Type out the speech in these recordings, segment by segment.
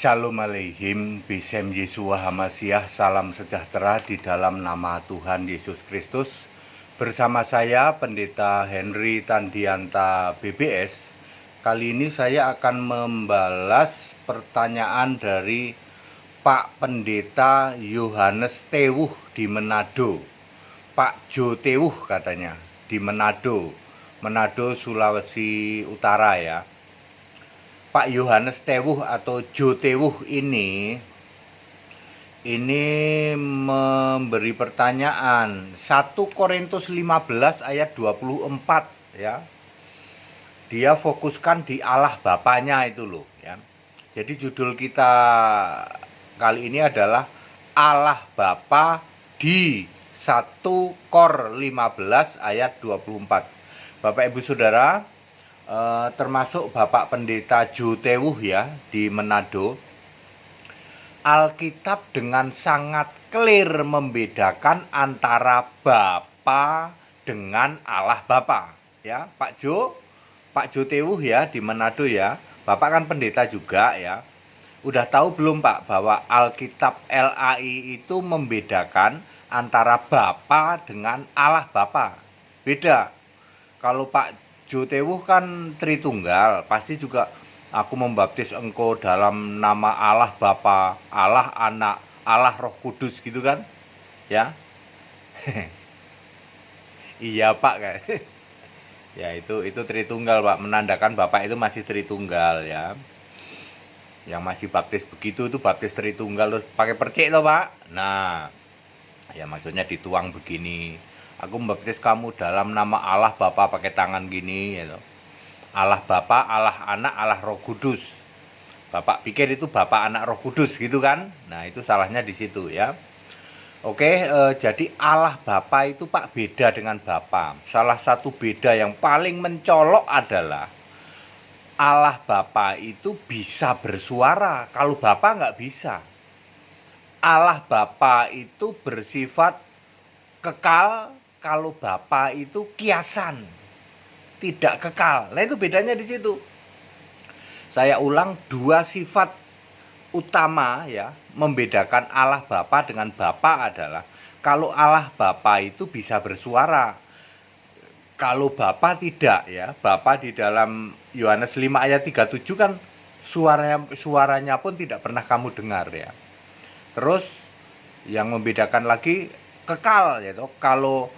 Shalom Aleihim, Bisem Yesua Hamasiah, salam sejahtera di dalam nama Tuhan Yesus Kristus. Bersama saya Pendeta Henry Tandianta BBS. Kali ini saya akan membalas pertanyaan dari Pak Pendeta Yohanes Tewuh di Manado. Pak Jo Tewuh katanya, di Manado, Sulawesi Utara ya. Pak Yohanes Tewuh atau Jo Tewuh ini memberi pertanyaan 1 Korintus 15 ayat 24 ya. Dia fokuskan di Allah Bapanya itu loh ya. Jadi judul kita kali ini adalah Allah Bapa di 1 Kor 15 ayat 24. Bapak Ibu Saudara, termasuk Bapak Pendeta Jo Tewuh ya di Manado, Alkitab dengan sangat clear membedakan antara Bapa dengan Allah Bapa ya. Pak Jo Tewuh ya di Manado ya. Bapak kan pendeta juga ya. Udah tahu belum Pak bahwa Alkitab LAI itu membedakan antara Bapa dengan Allah Bapa? Beda. Kalau Pak Jo Tewuh kan Tritunggal, pasti juga aku membaptis engkau dalam nama Allah Bapa, Allah Anak, Allah Roh Kudus gitu kan? Ya. Iya Pak kan. Ya itu Tritunggal Pak, menandakan Bapak itu masih Tritunggal ya. Yang masih baptis begitu itu baptis Tritunggal terus pakai percik loh Pak. Nah, ya maksudnya dituang begini. Aku membaptis kamu dalam nama Allah Bapa pakai tangan gini gitu. Allah Bapa, Allah Anak, Allah Roh Kudus. Bapak pikir itu Bapa, Anak, Roh Kudus gitu kan? Nah, itu salahnya di situ ya. Oke, jadi Allah Bapa itu Pak beda dengan Bapa. Salah satu beda yang paling mencolok adalah Allah Bapa itu bisa bersuara, kalau Bapa nggak bisa. Allah Bapa itu bersifat kekal, kalau Bapa itu kiasan, tidak kekal. Nah itu bedanya di situ. Saya ulang, dua sifat utama ya membedakan Allah Bapa dengan Bapa adalah kalau Allah Bapa itu bisa bersuara, kalau Bapa tidak ya. Bapa di dalam Yohanes 5 ayat 37 kan suaranya pun tidak pernah kamu dengar ya. Terus yang membedakan lagi kekal yaitu kalau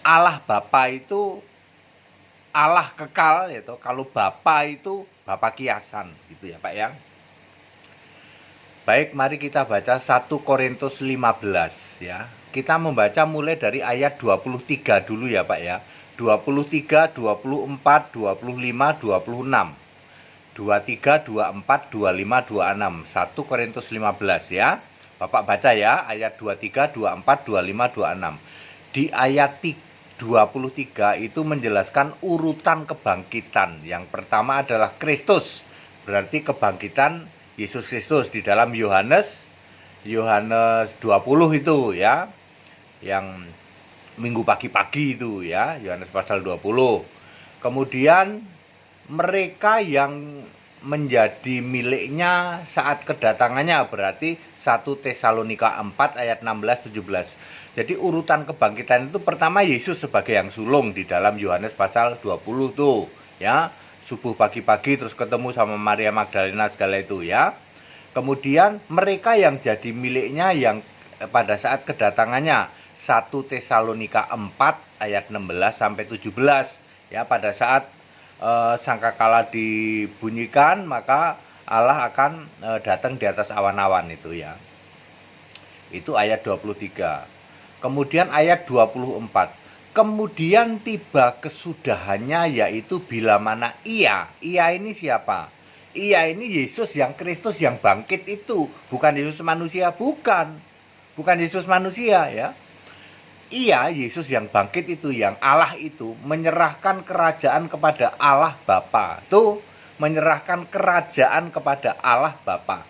Allah Bapa itu Allah kekal yaitu, kalau Bapa itu Bapa kiasan gitu ya Pak ya. Baik, mari kita baca 1 Korintus 15 ya. Kita membaca mulai dari ayat 23 dulu ya Pak ya. 23, 24, 25, 26. 23, 24, 25, 26. 1 Korintus 15 ya. Bapak baca ya ayat 23, 24, 25, 26. Di ayat 23 itu menjelaskan urutan kebangkitan. Yang pertama adalah Kristus, berarti kebangkitan Yesus Kristus di dalam Yohanes 20 itu ya, yang minggu pagi-pagi itu ya, Yohanes pasal 20. Kemudian mereka yang menjadi miliknya saat kedatangannya, berarti 1 Tesalonika 4 ayat 16-17. Jadi urutan kebangkitan itu pertama Yesus sebagai yang sulung di dalam Yohanes pasal 20 tuh ya. Subuh pagi-pagi terus ketemu sama Maria Magdalena segala itu ya. Kemudian mereka yang jadi miliknya yang pada saat kedatangannya 1 Tesalonika 4 ayat 16-17 ya, pada saat sangkakala dibunyikan maka Allah akan datang di atas awan-awan itu ya. Itu ayat 23. Kemudian ayat 24. Kemudian tiba kesudahannya, yaitu bila mana ia ini siapa? Ia ini Yesus yang Kristus yang bangkit itu, bukan Yesus manusia, bukan Yesus manusia ya. Ia Yesus yang bangkit itu, yang Allah itu menyerahkan kerajaan kepada Allah Bapa. Tuh, menyerahkan kerajaan kepada Allah Bapa.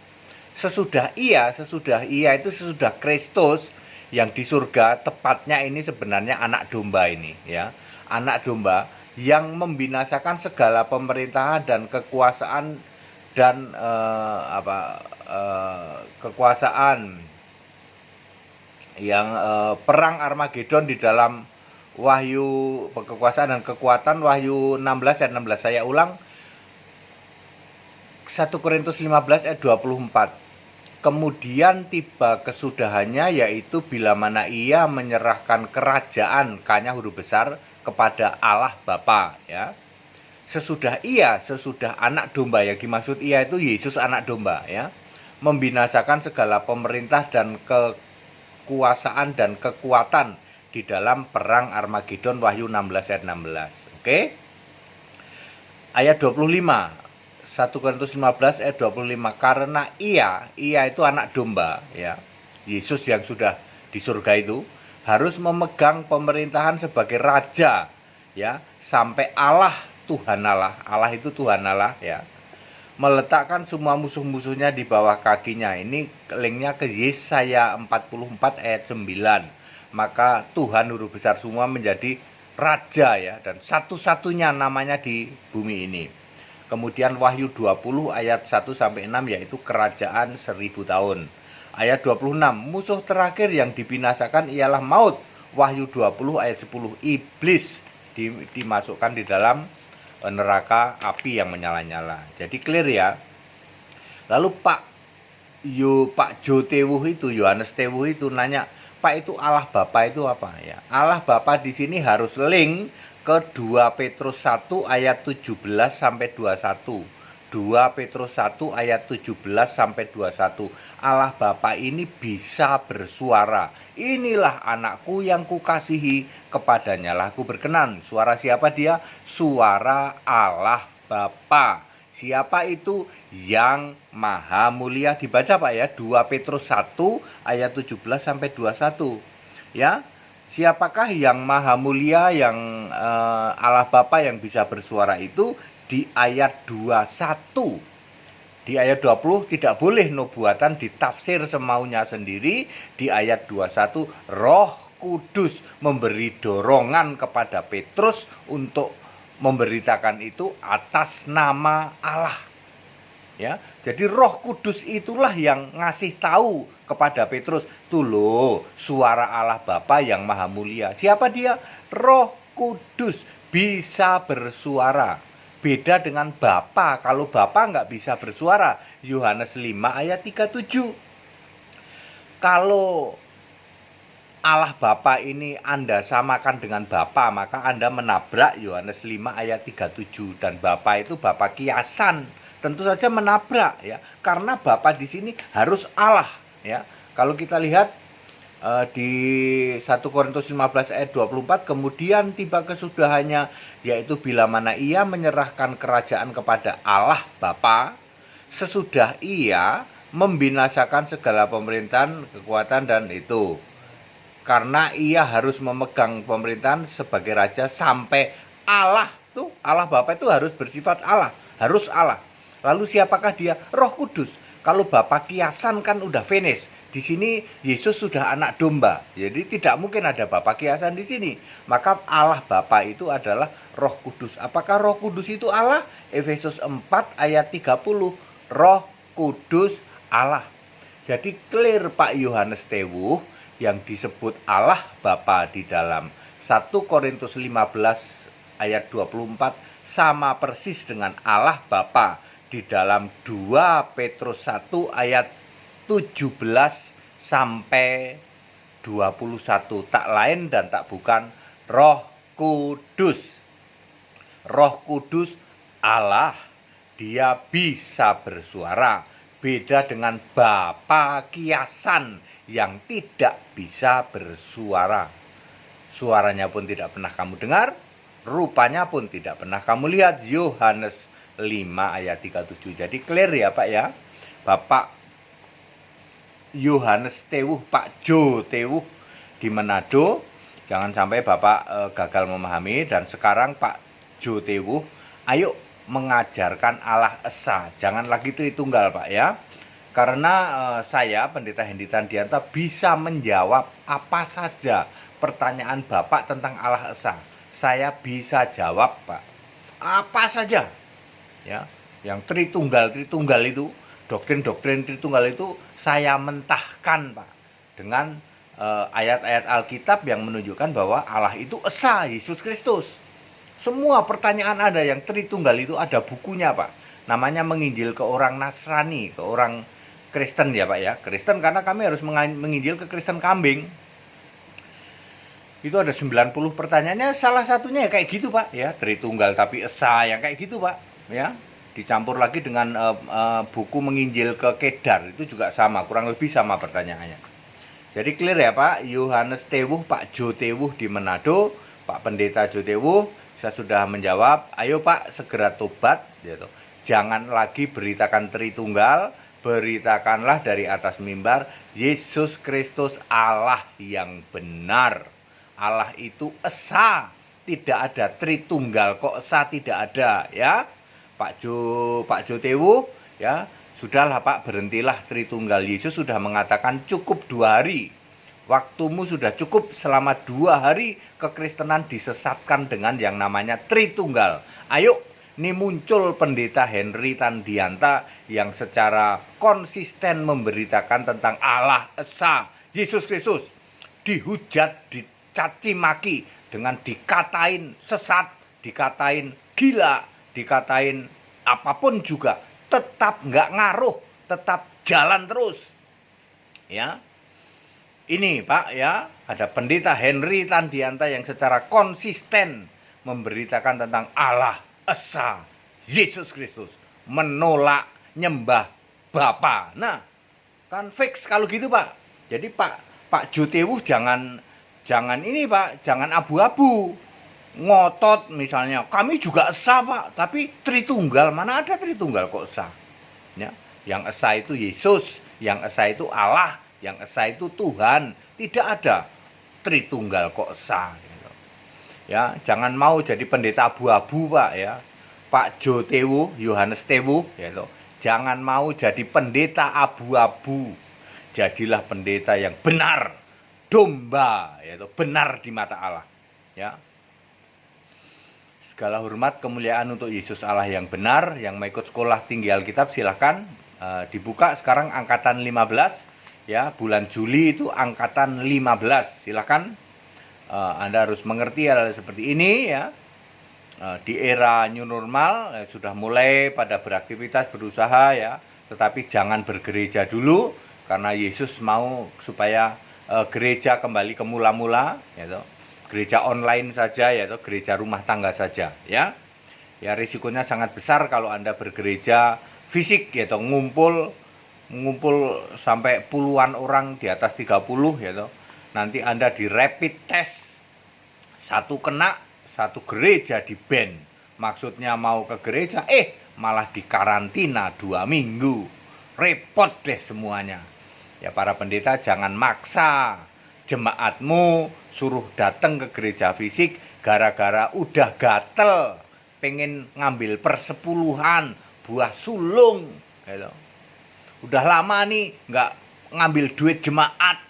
Sesudah ia itu sesudah Kristus yang di surga, tepatnya ini sebenarnya anak domba ini ya. Anak domba yang membinasakan segala pemerintahan dan kekuasaan dan kekuasaan yang perang Armageddon di dalam Wahyu, kekuasaan dan kekuatan Wahyu 16 ayat 16. Saya ulang, 1 Korintus 15 ayat 24. Kemudian tiba kesudahannya, yaitu bila mana ia menyerahkan kerajaan, K-nya huruf besar, kepada Allah Bapa, ya. Sesudah anak domba, yang dimaksud ia itu Yesus anak domba, ya, membinasakan segala pemerintah dan kekuasaan dan kekuatan di dalam perang Armageddon, Wahyu 16 ayat 16. Oke. Ayat 25. 1 Korintus 15 ayat 25. Karena ia itu anak domba, ya. Yesus yang sudah di surga itu harus memegang pemerintahan sebagai raja, ya, sampai Allah, Tuhan Allah. Allah itu Tuhan Allah, ya. Meletakkan semua musuh-musuhnya di bawah kakinya. Ini linknya ke Yesaya 44 ayat 9. Maka Tuhan huruf besar semua menjadi raja, ya, dan satu-satunya namanya di bumi ini. Kemudian Wahyu 20 ayat 1 sampai 6, yaitu kerajaan 1000 tahun. Ayat 26, musuh terakhir yang dibinasakan ialah maut. Wahyu 20 ayat 10, iblis dimasukkan di dalam neraka api yang menyala-nyala. Jadi clear, ya. Lalu Pak Jo Tewuh itu, Yohanes Tewuh itu nanya, Pak, itu Allah Bapa itu apa, ya? Allah Bapa di sini harus link ke 2 Petrus 1 ayat 17 sampai 21. 2 Petrus 1 ayat 17 sampai 21. Allah Bapa ini bisa bersuara. Inilah anakku yang kukasihi, kepadanya lah aku berkenan. Suara siapa dia? Suara Allah Bapa. Siapa itu? Yang Maha Mulia. Dibaca, Pak, ya, 2 Petrus 1 ayat 17 sampai 21. Ya. Siapakah yang Maha Mulia, yang Allah Bapa yang bisa bersuara itu? Di ayat 21. Di ayat 20 tidak boleh nubuatan ditafsir semaunya sendiri. Di ayat 21 Roh Kudus memberi dorongan kepada Petrus untuk memberitakan itu atas nama Allah, ya. Jadi Roh Kudus itulah yang ngasih tahu kepada Petrus, tuh loh, suara Allah Bapa yang Maha Mulia. Siapa dia? Roh Kudus bisa bersuara. Beda dengan Bapa. Kalau Bapa nggak bisa bersuara. Yohanes 5 ayat 37. Kalau Allah Bapa ini Anda samakan dengan Bapa, maka Anda menabrak Yohanes 5 ayat 37. Dan Bapa itu Bapa kiasan. Tentu saja menabrak, ya. Karena Bapa di sini harus Allah, ya. Kalau kita lihat di 1 Korintus 15 ayat 24, kemudian tiba kesudahannya, yaitu bila mana ia menyerahkan kerajaan kepada Allah Bapa, sesudah ia membinasakan segala pemerintahan, kekuatan, dan itu. Karena ia harus memegang pemerintahan sebagai raja sampai Allah. Tuh, Allah Bapa itu harus bersifat Allah, harus Allah. Lalu siapakah dia? Roh Kudus. Kalau Bapa kiasan kan udah finish. Di sini Yesus sudah anak domba. Jadi tidak mungkin ada Bapa kiasan di sini. Maka Allah Bapa itu adalah Roh Kudus. Apakah Roh Kudus itu Allah? Efesus 4 ayat 30. Roh Kudus Allah. Jadi clear, Pak Yohanes Tewuh, yang disebut Allah Bapa di dalam 1 Korintus 15 ayat 24 sama persis dengan Allah Bapa di dalam 2 Petrus 1 ayat 17 sampai 21. Tak lain dan tak bukan Roh Kudus. Roh Kudus Allah, dia bisa bersuara. Beda dengan Bapa kiasan yang tidak bisa bersuara. Suaranya pun tidak pernah kamu dengar, rupanya pun tidak pernah kamu lihat. Yohanes 5 ayat 37. Jadi clear, ya, Pak, ya. Bapak Yohanes Tewuh, Pak Jo Tewuh di Manado, jangan sampai Bapak gagal memahami. Dan sekarang Pak Jo Tewuh, ayo mengajarkan Allah Esa, jangan lagi Tritunggal, Pak, ya. Karena saya, Pendeta Hendy Tandianta, bisa menjawab apa saja pertanyaan Bapak tentang Allah Esa. Saya bisa jawab, Pak, apa saja, ya. Yang Tritunggal itu doktrin-doktrin Tritunggal itu saya mentahkan, Pak, dengan ayat-ayat Alkitab yang menunjukkan bahwa Allah itu esa, Yesus Kristus. Semua pertanyaan Anda yang Tritunggal itu ada bukunya, Pak. Namanya menginjil ke orang Nasrani, ke orang Kristen ya, Pak ya. Kristen karena kami harus menginjil ke Kristen kambing. Itu ada 90 pertanyaannya, salah satunya ya kayak gitu, Pak ya. Tritunggal tapi esa yang kayak gitu, Pak ya. Dicampur lagi dengan buku menginjil ke Kedar, itu juga sama, kurang lebih sama pertanyaannya. Jadi clear ya, Pak. Yohanes Tewuh, Pak Jo Tewuh di Manado, Pak Pendeta Jo Tewuh, saya sudah menjawab. Ayo Pak, segera tobat gitu. Jangan lagi beritakan Tritunggal, beritakanlah dari atas mimbar Yesus Kristus Allah yang benar. Allah itu esa, tidak ada Tritunggal kok esa, tidak ada ya. Pak Jo Tewuh ya, sudahlah Pak, berhentilah Tritunggal. Yesus sudah mengatakan cukup 2 hari. Waktumu sudah cukup, selama 2 hari kekristenan disesatkan dengan yang namanya Tritunggal. Ayo, ini muncul Pendeta Henry Tandianta yang secara konsisten memberitakan tentang Allah esa, Yesus Kristus. Dihujat, dicaci maki dengan dikatain sesat, dikatain gila, dikatain apapun juga, tetap nggak ngaruh, tetap jalan terus. Ya, ini Pak ya, ada Pendeta Henry Tandianta yang secara konsisten memberitakan tentang Allah esa, Yesus Kristus, menolak nyembah Bapa. Nah, kan fix kalau gitu Pak. Jadi Pak Jo Tewuh jangan ini Pak, jangan abu-abu. Ngotot misalnya, kami juga esa Pak, tapi Tritunggal, mana ada Tritunggal kok esa ya? Yang esa itu Yesus, yang esa itu Allah, yang esa itu Tuhan, tidak ada Tritunggal kok esa gitu. Ya, jangan mau jadi pendeta abu-abu Pak ya. Pak Jo Tewuh, Yohanes Tewuh gitu. Jangan mau jadi pendeta abu-abu. Jadilah pendeta yang benar, domba yaitu benar di mata Allah ya. Segala hormat kemuliaan untuk Yesus Allah yang benar. Yang mau ikut sekolah tinggi Alkitab silahkan dibuka sekarang angkatan 15 ya, bulan Juli itu angkatan 15. Silahkan Anda harus mengerti hal seperti ini ya. Di era new normal sudah mulai pada beraktivitas, berusaha ya, tetapi jangan bergereja dulu karena Yesus mau supaya gereja kembali ke mula-mula gitu. Gereja online saja yaitu gereja rumah tangga saja ya. Ya, risikonya sangat besar kalau Anda bergereja fisik yaitu ngumpul sampai puluhan orang di atas 30 yaitu. Nanti Anda di rapid test, satu kena, satu gereja di ban. Maksudnya mau ke gereja malah dikarantina 2 minggu. Repot deh semuanya. Ya, para pendeta jangan maksa jemaatmu suruh datang ke gereja fisik gara-gara udah gatel pengen ngambil persepuluhan buah sulung gitu. Udah lama nih nggak ngambil duit jemaat.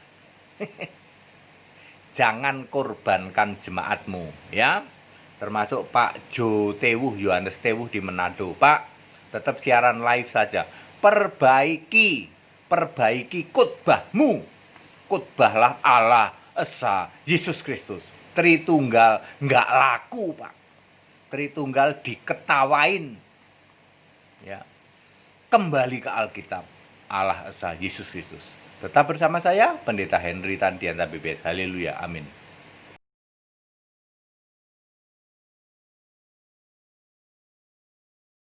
Jangan korbankan jemaatmu ya. Termasuk Pak Jo Tewuh, Yohanes Tewuh di Manado. Pak, tetap siaran live saja. Perbaiki khotbahmu. Khotbahlah Allah esa, Yesus Kristus. Tritunggal nggak laku Pak. Tritunggal diketawain ya. Kembali ke Alkitab, Allah esa, Yesus Kristus. Tetap bersama saya Pendeta Henry Tandianta BPS. Haleluya, amin.